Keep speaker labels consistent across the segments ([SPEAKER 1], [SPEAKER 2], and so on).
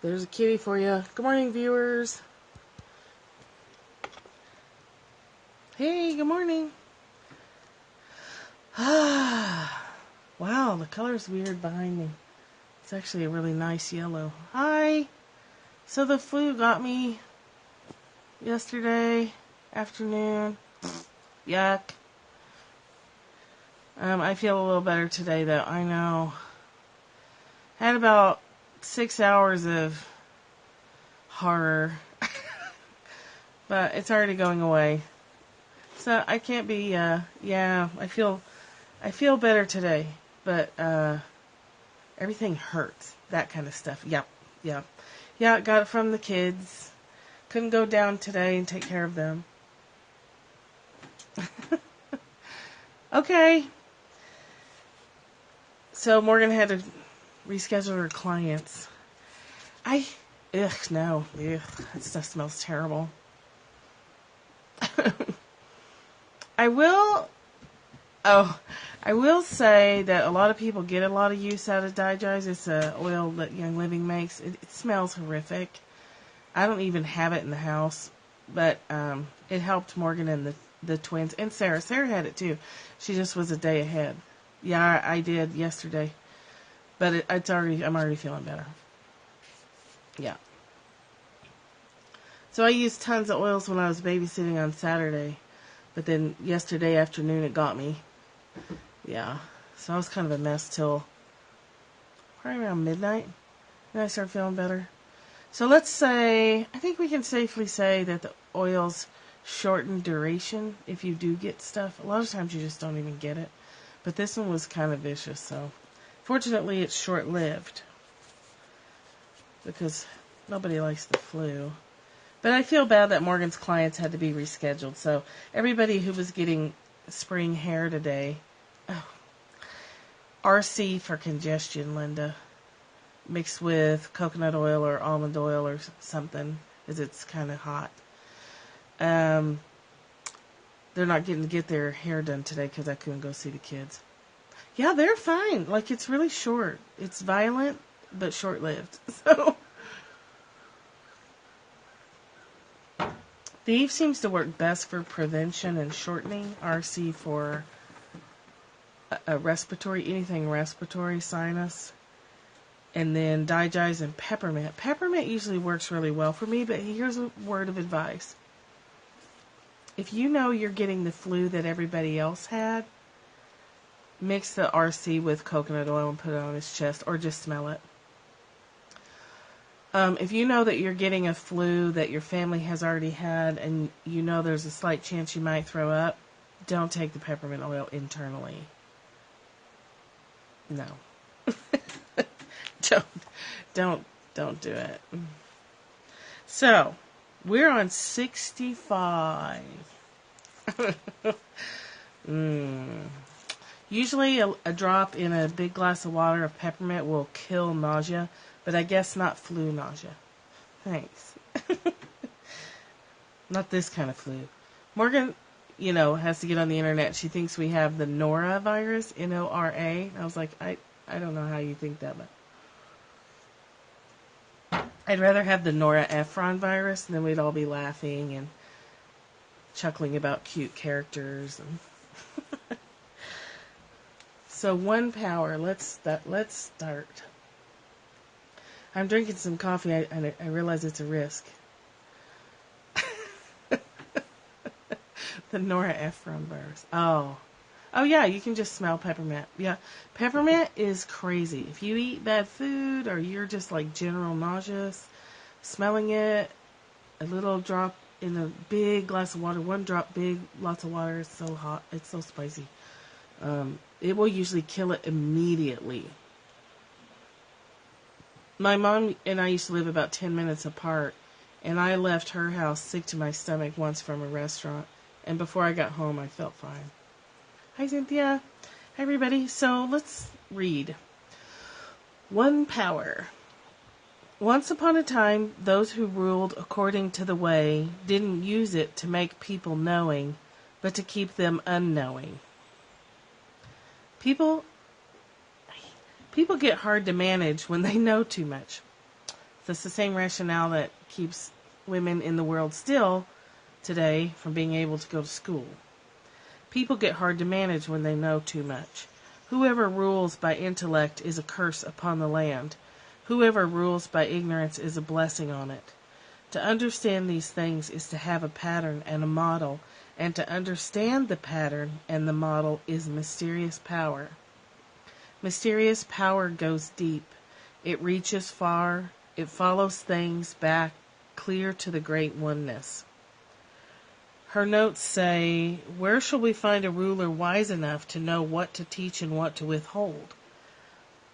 [SPEAKER 1] There's a kitty for you. Good morning, viewers. Hey, good morning. Wow, the color's weird behind me. It's actually a really nice yellow. Hi. So the flu got me yesterday afternoon. Yuck. I feel a little better today, though. I know. Had about 6 hours of horror. But it's already going away. So I can't be, yeah, I feel better today. But, everything hurts. That kind of stuff. Yep. Yeah, got it from the kids. Couldn't go down today and take care of them. Okay. So Morgan had to reschedule her clients. No. Ugh, that stuff smells terrible. I will say that a lot of people get a lot of use out of Digest. It's a oil that Young Living makes. It smells horrific. I don't even have it in the house, but it helped Morgan and the twins and Sarah. Sarah had it too. She just was a day ahead. Yeah, I did yesterday, but I'm already feeling better. Yeah. So I used tons of oils when I was babysitting on Saturday, but then yesterday afternoon it got me. Yeah. So I was kind of a mess till probably around midnight. Then I started feeling better. So let's say, I think we can safely say that the oils shorten duration if you do get stuff. A lot of times you just don't even get it. But this one was kind of vicious, so fortunately it's short-lived because nobody likes the flu. But I feel bad that Morgan's clients had to be rescheduled. So everybody who was getting spring hair today, RC for congestion, Linda, mixed with coconut oil or almond oil or something, as it's kind of hot. They're not getting to get their hair done today because I couldn't go see the kids. Yeah, they're fine. Like, it's really short. It's violent, but short-lived. So the Eve seems to work best for prevention and shortening. RC for a respiratory, anything respiratory, sinus. And then Digest and peppermint. Peppermint usually works really well for me, but here's a word of advice. If you know you're getting the flu that everybody else had, mix the RC with coconut oil and put it on his chest, or just smell it. If you know that you're getting a flu that your family has already had and you know there's a slight chance you might throw up, don't take the peppermint oil internally. No. Don't do it. So, we're on 65. Usually a drop in a big glass of water of peppermint will kill nausea, but I guess not flu nausea. Thanks. Not this kind of flu. Morgan, has to get on the internet. She thinks we have the Nora virus, Nora. I was like, I don't know how you think that, but I'd rather have the Nora Ephron virus, and then we'd all be laughing and chuckling about cute characters. And so 1 power. Let's start. I'm drinking some coffee. I realize it's a risk. The Nora Ephron virus. Oh yeah, you can just smell peppermint. Yeah, peppermint is crazy. If you eat bad food or you're just like general nauseous, smelling it, a little drop in a big glass of water, 1 drop big, lots of water. It's so hot. It's so spicy. It will usually kill it immediately. My mom and I used to live about 10 minutes apart, and I left her house sick to my stomach once from a restaurant, and before I got home, I felt fine. Hi, Cynthia. Hi, everybody. So let's read. 1 power. Once upon a time, those who ruled according to the way didn't use it to make people knowing, but to keep them unknowing. People get hard to manage when they know too much. That's the same rationale that keeps women in the world still today from being able to go to school. People get hard to manage when they know too much. Whoever rules by intellect is a curse upon the land. Whoever rules by ignorance is a blessing on it. To understand these things is to have a pattern and a model, and to understand the pattern and the model is mysterious power. Mysterious power goes deep. It reaches far. It follows things back clear to the great oneness. Her notes say, where shall we find a ruler wise enough to know what to teach and what to withhold?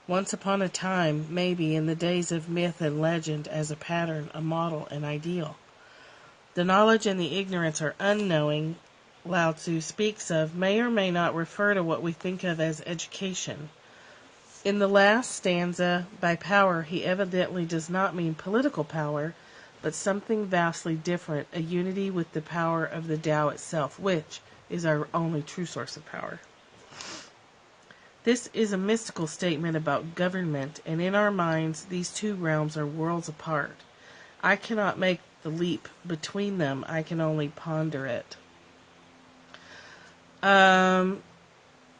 [SPEAKER 1] Once upon a time, maybe in the days of myth and legend, as a pattern, a model, an ideal. The knowledge and the ignorance are unknowing, Lao Tzu speaks of, may or may not refer to what we think of as education. In the last stanza, by power, he evidently does not mean political power, but something vastly different, a unity with the power of the Tao itself, which is our only true source of power. This is a mystical statement about government, and in our minds, these two realms are worlds apart. I cannot make the leap between them. I can only ponder it.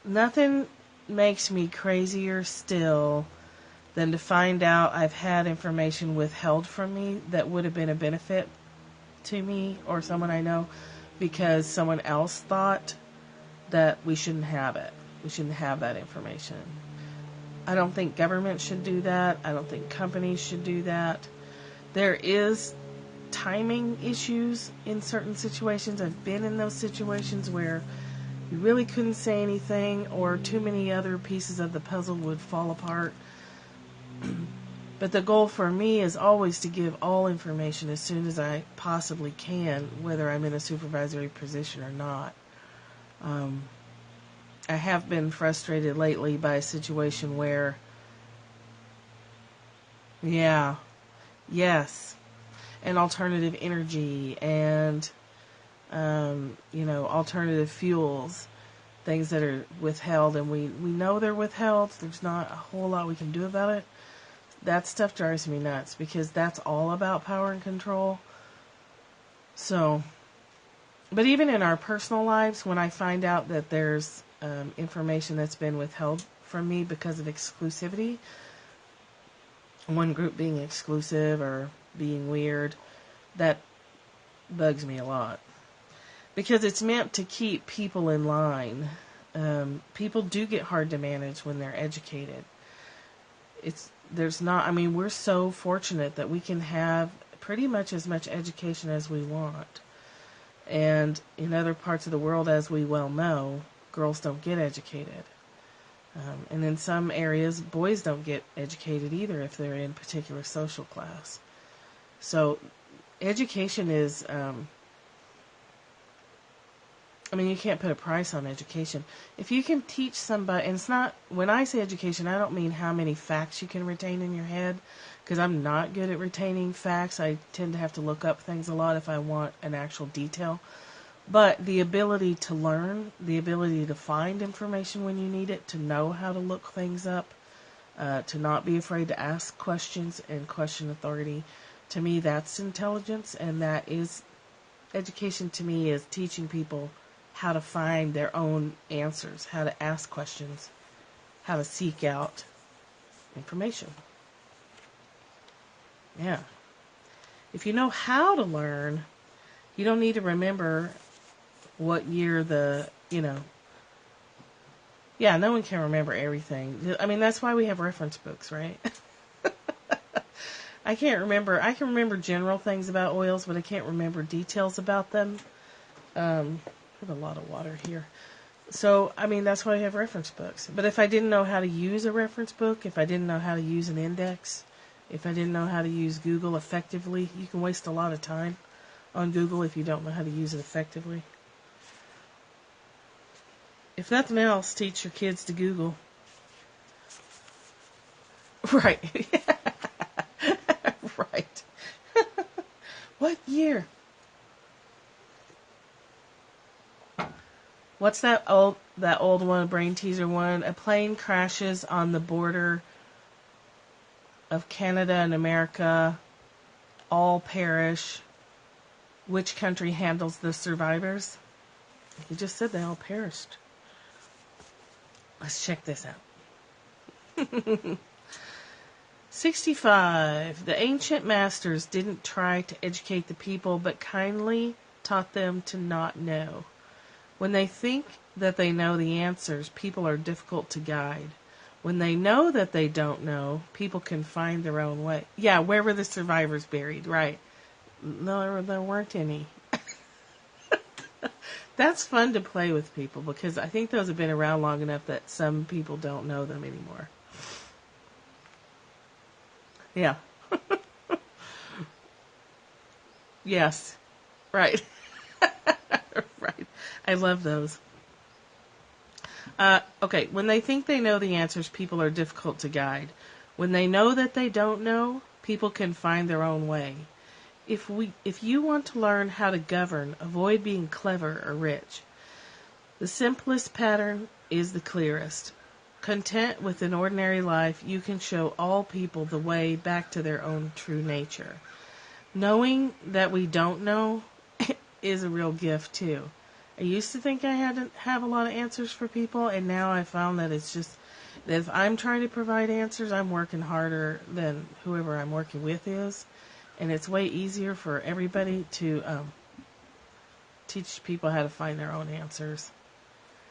[SPEAKER 1] Nothing makes me crazier still than to find out I've had information withheld from me that would have been a benefit to me or someone I know because someone else thought that we shouldn't have it. We shouldn't have that information. I don't think government should do that. I don't think companies should do that. There is timing issues in certain situations. I've been in those situations where you really couldn't say anything or too many other pieces of the puzzle would fall apart. But the goal for me is always to give all information as soon as I possibly can, whether I'm in a supervisory position or not. I have been frustrated lately by a situation where, and alternative energy and, alternative fuels, things that are withheld, and we know they're withheld. There's not a whole lot we can do about it. That stuff drives me nuts because that's all about power and control. So, but even in our personal lives, when I find out that there's information that's been withheld from me because of exclusivity, one group being exclusive or being weird, that bugs me a lot. Because it's meant to keep people in line. People do get hard to manage when they're educated. We're so fortunate that we can have pretty much as much education as we want. And in other parts of the world, as we well know, girls don't get educated. And in some areas, boys don't get educated either if they're in particular social class. So education is, you can't put a price on education. If you can teach somebody, and it's not, when I say education, I don't mean how many facts you can retain in your head, because I'm not good at retaining facts. I tend to have to look up things a lot if I want an actual detail. But the ability to learn, the ability to find information when you need it, to know how to look things up, to not be afraid to ask questions and question authority, to me that's intelligence, and that is, education to me is teaching people how to find their own answers, how to ask questions, how to seek out information. Yeah. If you know how to learn, you don't need to remember what year no one can remember everything. That's why we have reference books, right? I can remember general things about oils, but I can't remember details about them. I have a lot of water here. So, that's why I have reference books. But if I didn't know how to use a reference book, if I didn't know how to use an index, if I didn't know how to use Google effectively, you can waste a lot of time on Google if you don't know how to use it effectively. If nothing else, teach your kids to Google. Right. Right. What year? What's that old one, brain teaser one? A plane crashes on the border of Canada and America all perish. Which country handles the survivors? He just said they all perished. Let's check this out. 65. The ancient masters didn't try to educate the people, but kindly taught them to not know. When they think that they know the answers, people are difficult to guide. When they know that they don't know, people can find their own way. Yeah, where were the survivors buried? Right. No, there weren't any. That's fun to play with people, because I think those have been around long enough that some people don't know them anymore. Yeah. Yes. Right. Right. I love those. Okay. When they think they know the answers, people are difficult to guide. When they know that they don't know, people can find their own way. If you want to learn how to govern, avoid being clever or rich. The simplest pattern is the clearest. Content with an ordinary life, you can show all people the way back to their own true nature. Knowing that we don't know is a real gift too. I used to think I had to have a lot of answers for people, and now I found that it's just that if I'm trying to provide answers, I'm working harder than whoever I'm working with is. And it's way easier for everybody to teach people how to find their own answers.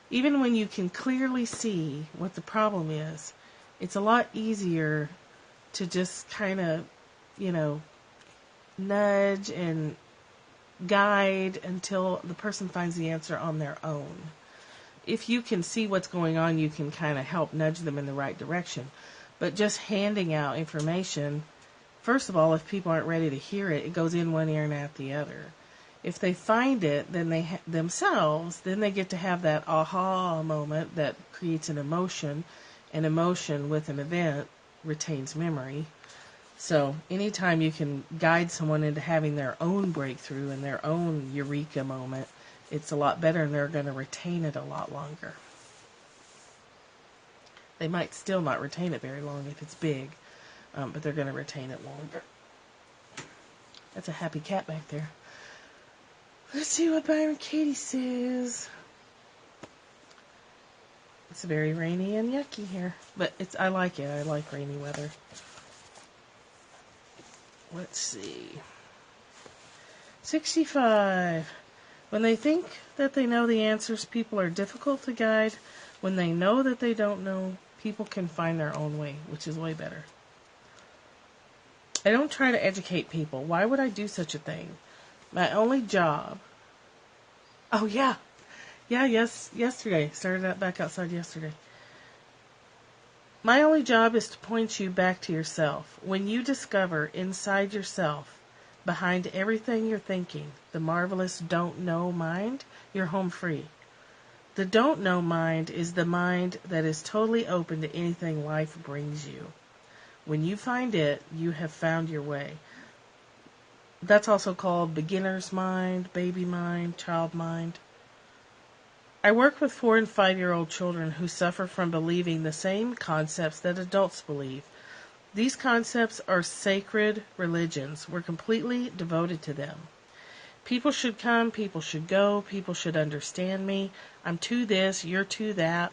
[SPEAKER 1] Even when you can clearly see what the problem is, it's a lot easier to just kind of, nudge and guide until the person finds the answer on their own. If you can see what's going on, you can kind of help nudge them in the right direction. But just handing out information, first of all, if people aren't ready to hear it, it goes in one ear and out the other. If they find it, then they get to have that aha moment that creates an emotion. An emotion with an event retains memory. So anytime you can guide someone into having their own breakthrough and their own eureka moment, it's a lot better, and they're going to retain it a lot longer. They might still not retain it very long if it's big, but they're going to retain it longer. That's a happy cat back there. Let's see what Byron Katie says. It's very rainy and yucky here, but I like it. I like rainy weather. Let's see. 65. When they think that they know the answers, people are difficult to guide. When they know that they don't know, people can find their own way, which is way better. I don't try to educate people. Why would I do such a thing? My only job... Oh, yeah. Yeah, yes, yesterday. Started out back outside yesterday. My only job is to point you back to yourself. When you discover inside yourself, behind everything you're thinking, the marvelous don't know mind, you're home free. The don't know mind is the mind that is totally open to anything life brings you. When you find it, you have found your way. That's also called beginner's mind, baby mind, child mind. I work with 4- and 5-year-old children who suffer from believing the same concepts that adults believe. These concepts are sacred religions. We're completely devoted to them. People should come, people should go, people should understand me. I'm to this, you're to that.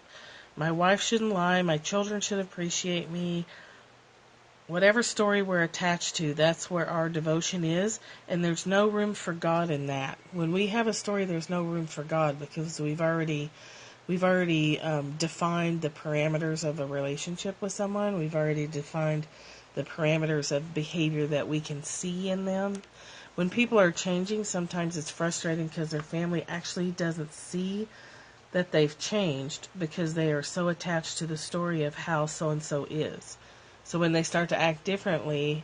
[SPEAKER 1] My wife shouldn't lie, my children should appreciate me. Whatever story we're attached to, that's where our devotion is, and there's no room for God in that. When we have a story, there's no room for God, because we've already defined the parameters of a relationship with someone. We've already defined the parameters of behavior that we can see in them. When people are changing, sometimes it's frustrating because their family actually doesn't see that they've changed because they are so attached to the story of how so-and-so is. So when they start to act differently,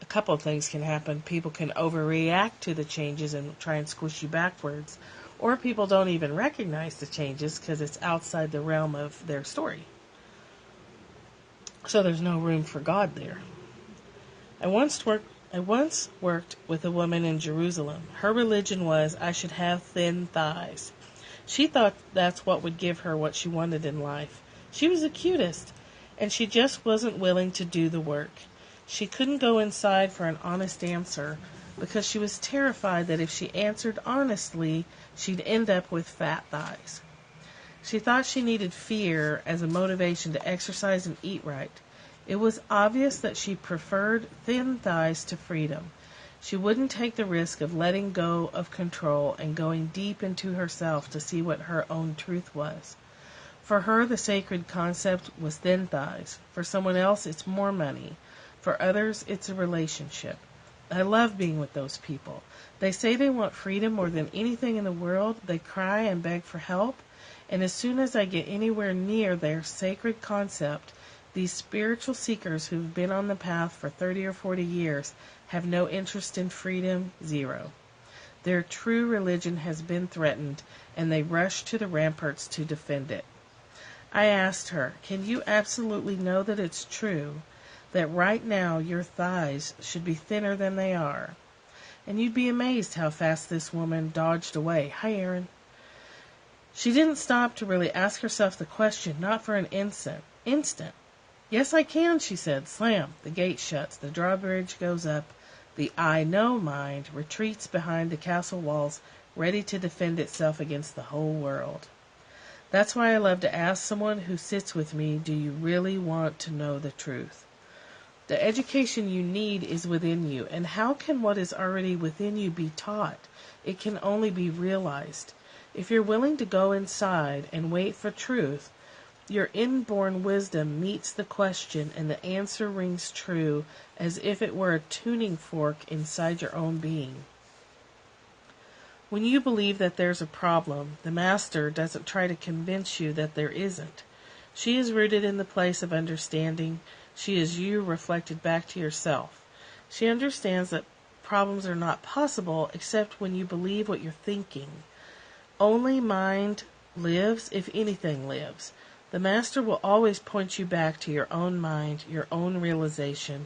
[SPEAKER 1] a couple of things can happen. People can overreact to the changes and try and squish you backwards. Or people don't even recognize the changes because it's outside the realm of their story. So there's no room for God there. I once worked with a woman in Jerusalem. Her religion was I should have thin thighs. She thought that's what would give her what she wanted in life. She was the cutest, and she just wasn't willing to do the work. She couldn't go inside for an honest answer because she was terrified that if she answered honestly, she'd end up with fat thighs. She thought she needed fear as a motivation to exercise and eat right. It was obvious that she preferred thin thighs to freedom. She wouldn't take the risk of letting go of control and going deep into herself to see what her own truth was. For her, the sacred concept was thin thighs. For someone else, it's more money. For others, it's a relationship. I love being with those people. They say they want freedom more than anything in the world. They cry and beg for help. And as soon as I get anywhere near their sacred concept, these spiritual seekers who've been on the path for 30 or 40 years have no interest in freedom, zero. Their true religion has been threatened, and they rush to the ramparts to defend it. I asked her, can you absolutely know that it's true, that right now your thighs should be thinner than they are? And you'd be amazed how fast this woman dodged away. Hi, Erin. She didn't stop to really ask herself the question, not for an instant. Yes, I can, she said. Slam. The gate shuts. The drawbridge goes up. The I know mind retreats behind the castle walls, ready to defend itself against the whole world. That's why I love to ask someone who sits with me, do you really want to know the truth? The education you need is within you, and how can what is already within you be taught? It can only be realized. If you're willing to go inside and wait for truth, your inborn wisdom meets the question and the answer rings true as if it were a tuning fork inside your own being. When you believe that there's a problem, the Master doesn't try to convince you that there isn't. She is rooted in the place of understanding. She is you reflected back to yourself. She understands that problems are not possible except when you believe what you're thinking. Only mind lives if anything lives. The Master will always point you back to your own mind, your own realization,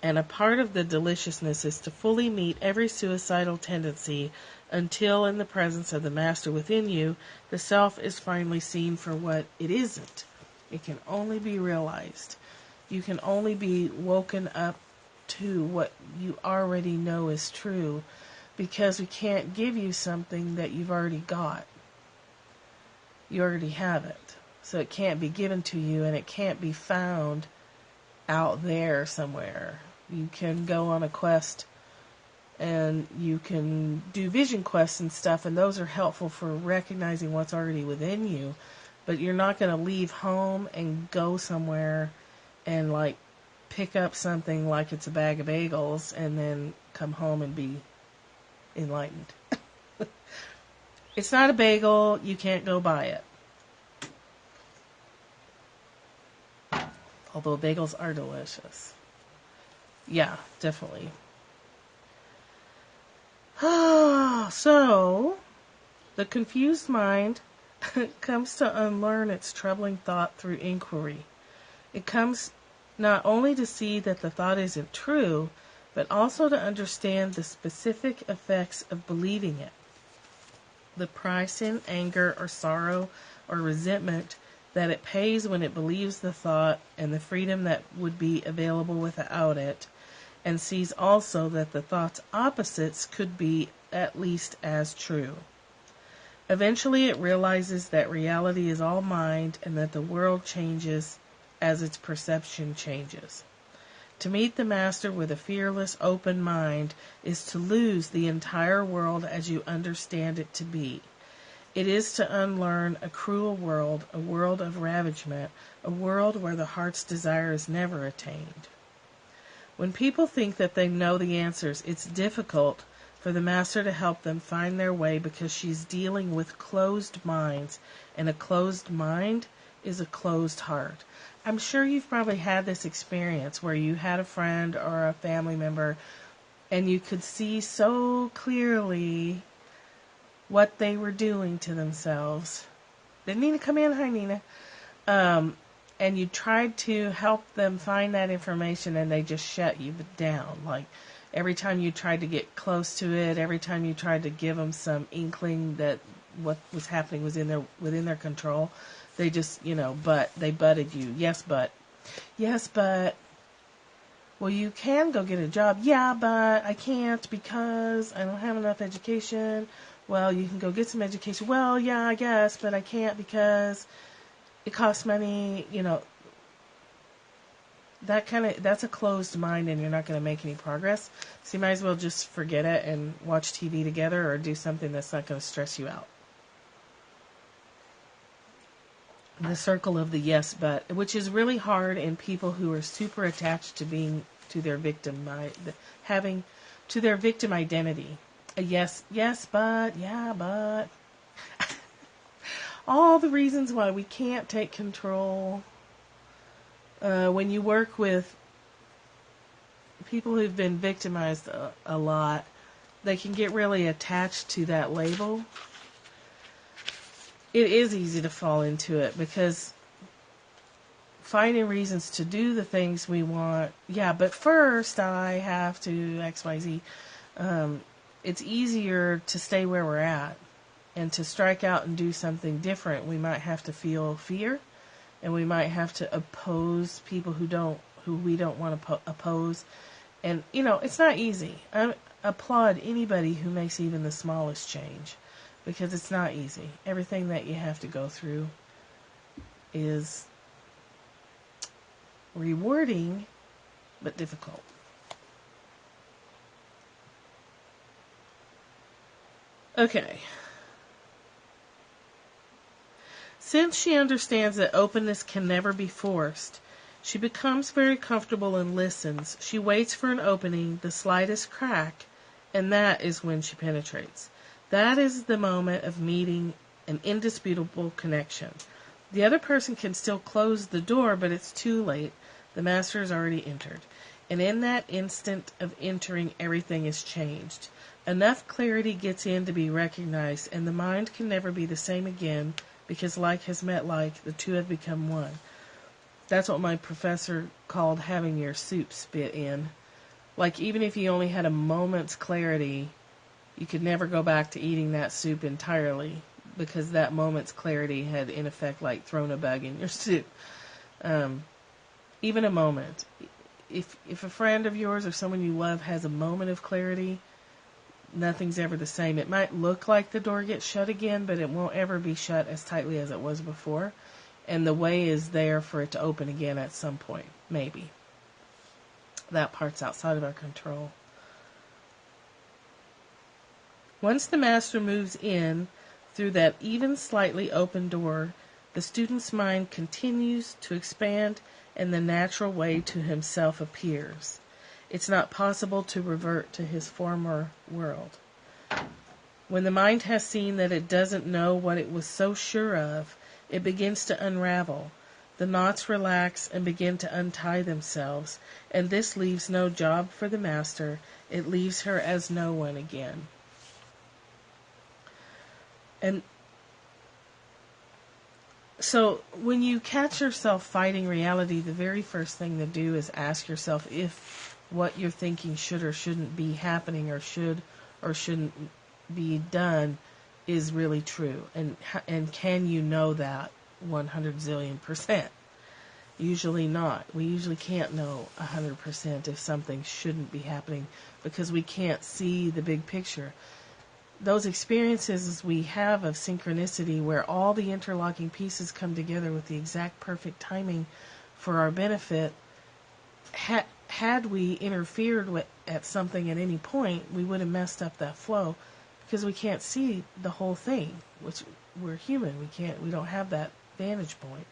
[SPEAKER 1] and a part of the deliciousness is to fully meet every suicidal tendency until, in the presence of the Master within you, the self is finally seen for what it isn't. It can only be realized. You can only be woken up to what you already know is true, because we can't give you something that you've already got. You already have it. So it can't be given to you, and it can't be found out there somewhere. You can go on a quest, and you can do vision quests and stuff, and those are helpful for recognizing what's already within you. But you're not going to leave home and go somewhere and, like, pick up something like it's a bag of bagels and then come home and be enlightened. It's not a bagel. You can't go buy it. Although bagels are delicious. Yeah, definitely. So, the confused mind comes to unlearn its troubling thought through inquiry. It comes not only to see that the thought isn't true, but also to understand the specific effects of believing it. The price in anger or sorrow or resentment that it pays when it believes the thought, and the freedom that would be available without it, and sees also that the thought's opposites could be at least as true. Eventually it realizes that reality is all mind and that the world changes as its perception changes. To meet the Master with a fearless, open mind is to lose the entire world as you understand it to be. It is to unlearn a cruel world, a world of ravagement, a world where the heart's desire is never attained. When people think that they know the answers, it's difficult for the Master to help them find their way because she's dealing with closed minds, and a closed mind is a closed heart. I'm sure you've probably had this experience where you had a friend or a family member and you could see so clearly what they were doing to themselves. Did Nina come in? Hi, Nina. And you tried to help them find that information and they just shut you down. Like, every time you tried to get close to it, every time you tried to give them some inkling that what was happening was within their control, they just, they butted you. Yes, but. well, you can go get a job. Yeah, but I can't because I don't have enough education. Well, you can go get some education. Well, yeah, I guess, but I can't because it costs money. That's a closed mind, and you're not going to make any progress. So you might as well just forget it and watch TV together or do something that's not going to stress you out. The circle of the yes but, which is really hard in people who are super attached to their victim identity. A yes, but, yeah, but. All the reasons why we can't take control. When you work with people who've been victimized a lot, they can get really attached to that label. It is easy to fall into it because finding reasons to do the things we want, yeah, but first I have to XYZ. It's easier to stay where we're at, and to strike out and do something different. We might have to feel fear, and we might have to oppose people who we don't want to oppose. And it's not easy. I applaud anybody who makes even the smallest change, because it's not easy. Everything that you have to go through is rewarding but difficult. Okay. Since she understands that openness can never be forced, she becomes very comfortable and listens. She waits for an opening, the slightest crack, and that is when she penetrates. That is the moment of meeting an indisputable connection. The other person can still close the door, but it's too late. The master has already entered. And in that instant of entering, everything is changed. Enough clarity gets in to be recognized, and the mind can never be the same again, because like has met like, the two have become one. That's what my professor called having your soup spit in. Like, even if you only had a moment's clarity, you could never go back to eating that soup entirely, because that moment's clarity had, in effect, like thrown a bug in your soup. Even a moment. If a friend of yours or someone you love has a moment of clarity, nothing's ever the same. It might look like the door gets shut again, but it won't ever be shut as tightly as it was before. And the way is there for it to open again at some point. Maybe. That part's outside of our control. Once the master moves in through that even slightly open door, the student's mind continues to expand, and the natural way to himself appears. It's not possible to revert to his former world. When the mind has seen that it doesn't know what it was so sure of, it begins to unravel. The knots relax and begin to untie themselves, and this leaves no job for the master. It leaves her as no one again. And so when you catch yourself fighting reality, the very first thing to do is ask yourself if what you're thinking should or shouldn't be happening, or should or shouldn't be done, is really true. And can you know that 100 zillion%? Usually not. We usually can't know 100% if something shouldn't be happening, because we can't see the big picture. Those experiences we have of synchronicity, where all the interlocking pieces come together with the exact perfect timing for our benefit, had we interfered at something at any point, we would have messed up that flow, because we can't see the whole thing, which we're human. We don't have that vantage point.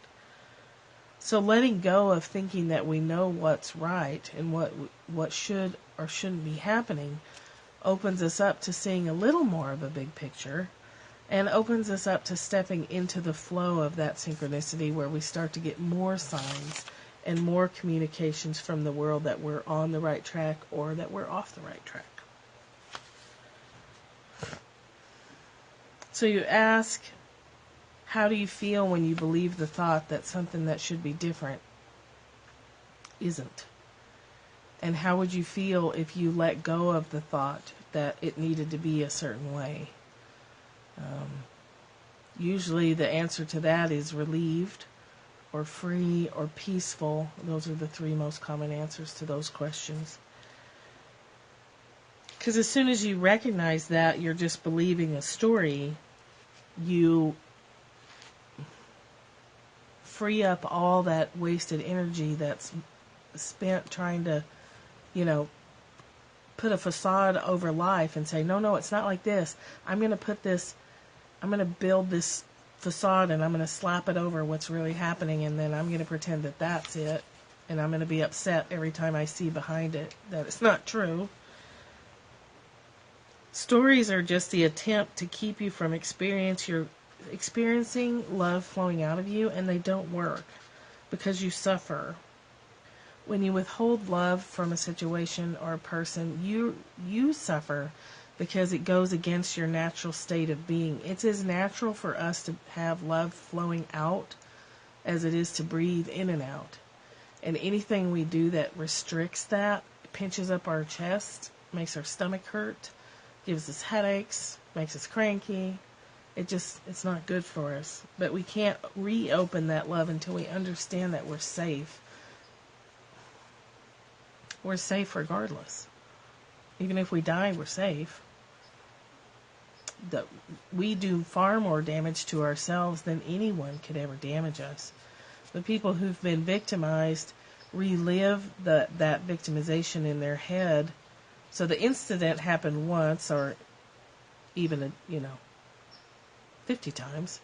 [SPEAKER 1] So letting go of thinking that we know what's right and what should or shouldn't be happening opens us up to seeing a little more of a big picture, and opens us up to stepping into the flow of that synchronicity, where we start to get more signs and more communications from the world that we're on the right track or that we're off the right track. So you ask, how do you feel when you believe the thought that something that should be different isn't? And how would you feel if you let go of the thought that it needed to be a certain way? Usually the answer to that is relieved, or free or peaceful. Those are the three most common answers to those questions. Because as soon as you recognize that you're just believing a story, you free up all that wasted energy that's spent trying to, put a facade over life and say, no, it's not like this. I'm going to build this facade and I'm going to slap it over what's really happening, and then I'm going to pretend that that's it, and I'm going to be upset every time I see behind it that it's not true. Stories are just the attempt to keep you from experiencing love flowing out of you, and they don't work because you suffer. When you withhold love from a situation or a person, you suffer because it goes against your natural state of being. It's as natural for us to have love flowing out as it is to breathe in and out. And anything we do that restricts that, pinches up our chest, makes our stomach hurt, gives us headaches, makes us cranky. It's not good for us. But we can't reopen that love until we understand that we're safe. We're safe regardless. Even if we die, we're safe. That we do far more damage to ourselves than anyone could ever damage us. The people who've been victimized relive that victimization in their head. So the incident happened once, or even 50 times,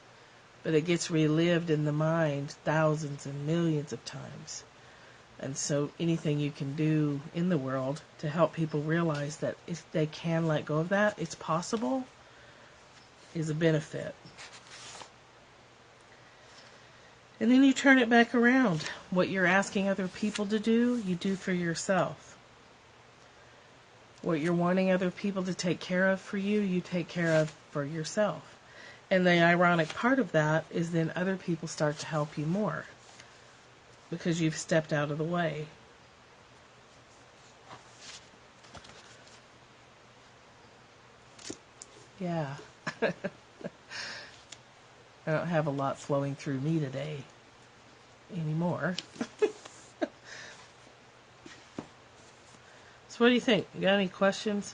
[SPEAKER 1] but it gets relived in the mind thousands and millions of times. And so anything you can do in the world to help people realize that if they can let go of that, it's possible, is a benefit. And then you turn it back around. What you're asking other people to do, you do for yourself. What you're wanting other people to take care of for you, you take care of for yourself. And the ironic part of that is then other people start to help you more, because you've stepped out of the way. Yeah. I don't have a lot flowing through me today anymore. So what do you think? You got any questions?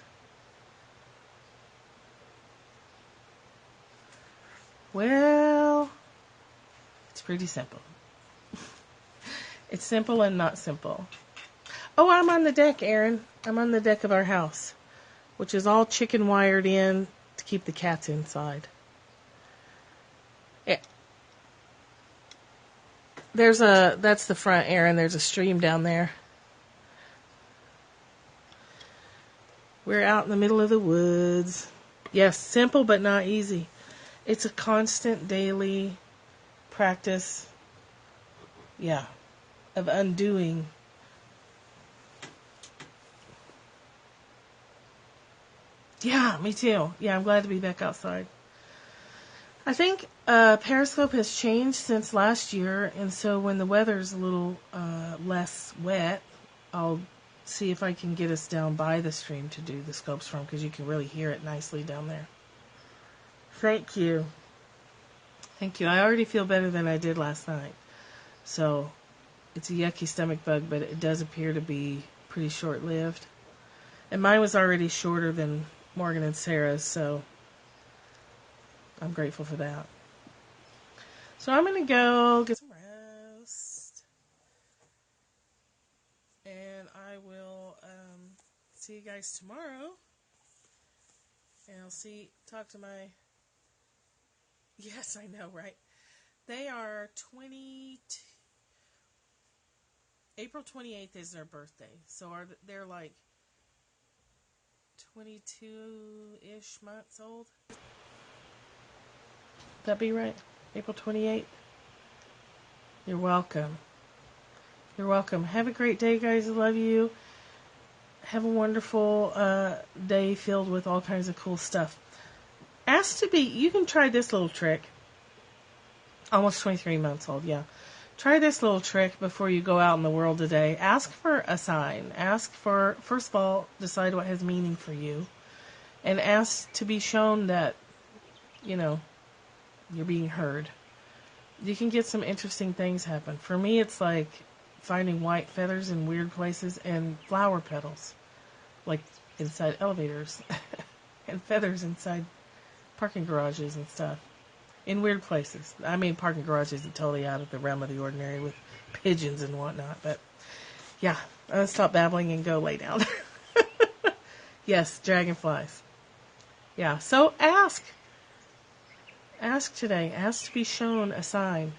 [SPEAKER 1] Well, it's pretty simple. It's simple and not simple. Oh, I'm on the deck, Aaron. I'm on the deck of our house, which is all chicken wired in to keep the cats inside. Yeah. That's the front, Aaron. There's a stream down there. We're out in the middle of the woods. Yes, simple but not easy. It's a constant daily practice. Yeah. Of undoing. Yeah, me too. Yeah, I'm glad to be back outside. I think Periscope has changed since last year, and so when the weather's a little less wet, I'll see if I can get us down by the stream to do the scopes from, because you can really hear it nicely down there. Thank you. Thank you. I already feel better than I did last night. So it's a yucky stomach bug, but it does appear to be pretty short-lived. And mine was already shorter than Morgan and Sarah's, so I'm grateful for that. So I'm going to go get some rest. And I will see you guys tomorrow. And I'll talk to my... Yes, I know, right? They are 22... April 28th is their birthday. So they're like 22-ish months old. Would that be right? April 28th? You're welcome. You're welcome. Have a great day, guys. I love you. Have a wonderful day filled with all kinds of cool stuff. You can try this little trick. Almost 23 months old, yeah. Try this little trick before you go out in the world today. Ask for a sign. First of all, decide what has meaning for you. And ask to be shown that, you're being heard. you can get some interesting things happen. For me, it's like finding white feathers in weird places and flower petals, like inside elevators, and feathers inside parking garages and stuff. In weird places. I mean, parking garages are totally out of the realm of the ordinary with pigeons and whatnot. But, yeah, I'm going to stop babbling and go lay down. Yes, dragonflies. Yeah, so ask. Ask today. Ask to be shown a sign.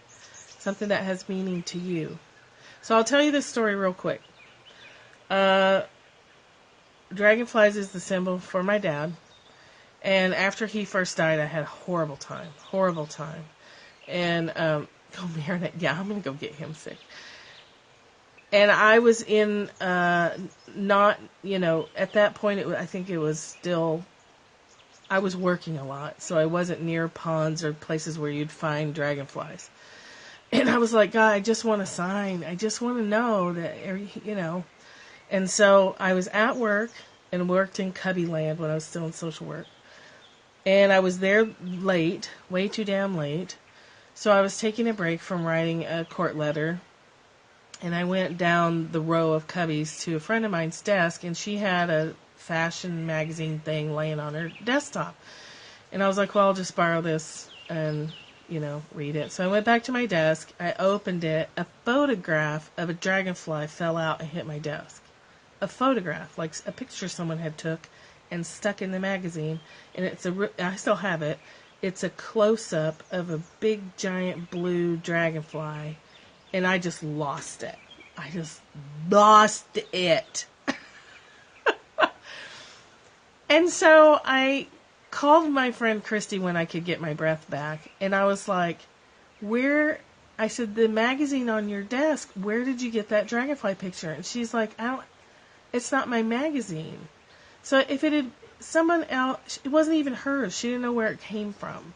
[SPEAKER 1] Something that has meaning to you. So I'll tell you this story real quick. Dragonflies is the symbol for my dad. And after he first died, I had a horrible time. And, Marinette, yeah, I'm going to go get him sick. And I was in, not, at that point, I think it was still, I was working a lot. So I wasn't near ponds or places where you'd find dragonflies. And I was like, God, I just want a sign. I just want to know that, And so I was at work and worked in Cubby Land when I was still in social work. And I was there late, way too damn late. So I was taking a break from writing a court letter. And I went down the row of cubbies to a friend of mine's desk. And she had a fashion magazine thing laying on her desktop. And I was like, well, I'll just borrow this and, read it. So I went back to my desk. I opened it. A photograph of a dragonfly fell out and hit my desk. A photograph, like a picture someone had took and stuck in the magazine, and I still have it. It's a close-up of a big, giant blue dragonfly, and I just lost it. And so I called my friend Christy when I could get my breath back, and I was like, I said, the magazine on your desk, where did you get that dragonfly picture? And she's like, it's not my magazine. So if it had someone else, it wasn't even hers. She didn't know where it came from.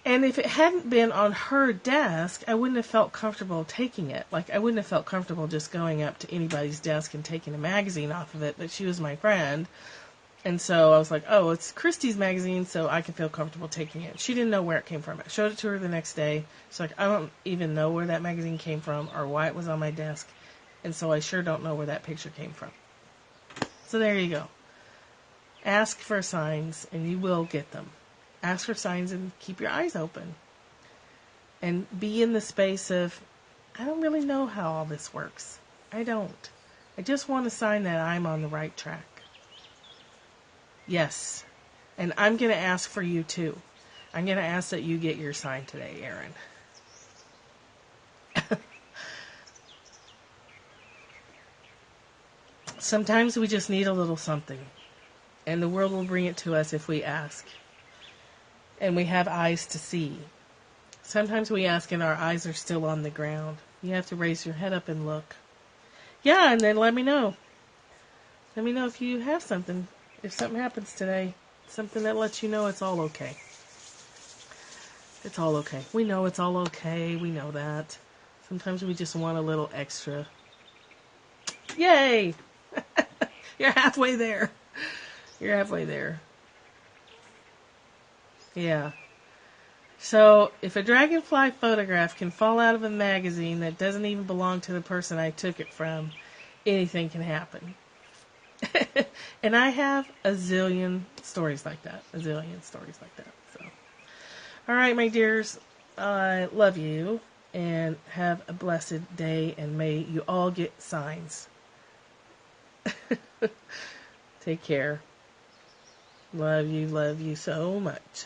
[SPEAKER 1] And if it hadn't been on her desk, I wouldn't have felt comfortable taking it. Like, I wouldn't have felt comfortable just going up to anybody's desk and taking a magazine off of it, but she was my friend. And so I was like, oh, it's Christy's magazine, so I can feel comfortable taking it. She didn't know where it came from. I showed it to her the next day. She's like, I don't even know where that magazine came from or why it was on my desk. And so I sure don't know where that picture came from. So there you go. Ask for signs, and you will get them. Ask for signs and keep your eyes open. And be in the space of, I don't really know how all this works. I don't. I just want a sign that I'm on the right track. Yes. And I'm going to ask for you too. I'm going to ask that you get your sign today, Aaron. Sometimes we just need a little something. And the world will bring it to us if we ask. And we have eyes to see. Sometimes we ask and our eyes are still on the ground. You have to raise your head up and look. Yeah, and then let me know. Let me know if you have something. If something happens today. Something that lets you know it's all okay. It's all okay. We know it's all okay. We know that. Sometimes we just want a little extra. Yay! You're halfway there. You're halfway there. Yeah. So, if a dragonfly photograph can fall out of a magazine that doesn't even belong to the person I took it from, anything can happen. And I have a zillion stories like that. So, alright, my dears. I love you. And have a blessed day. And may you all get signs. Take care. Love you so much.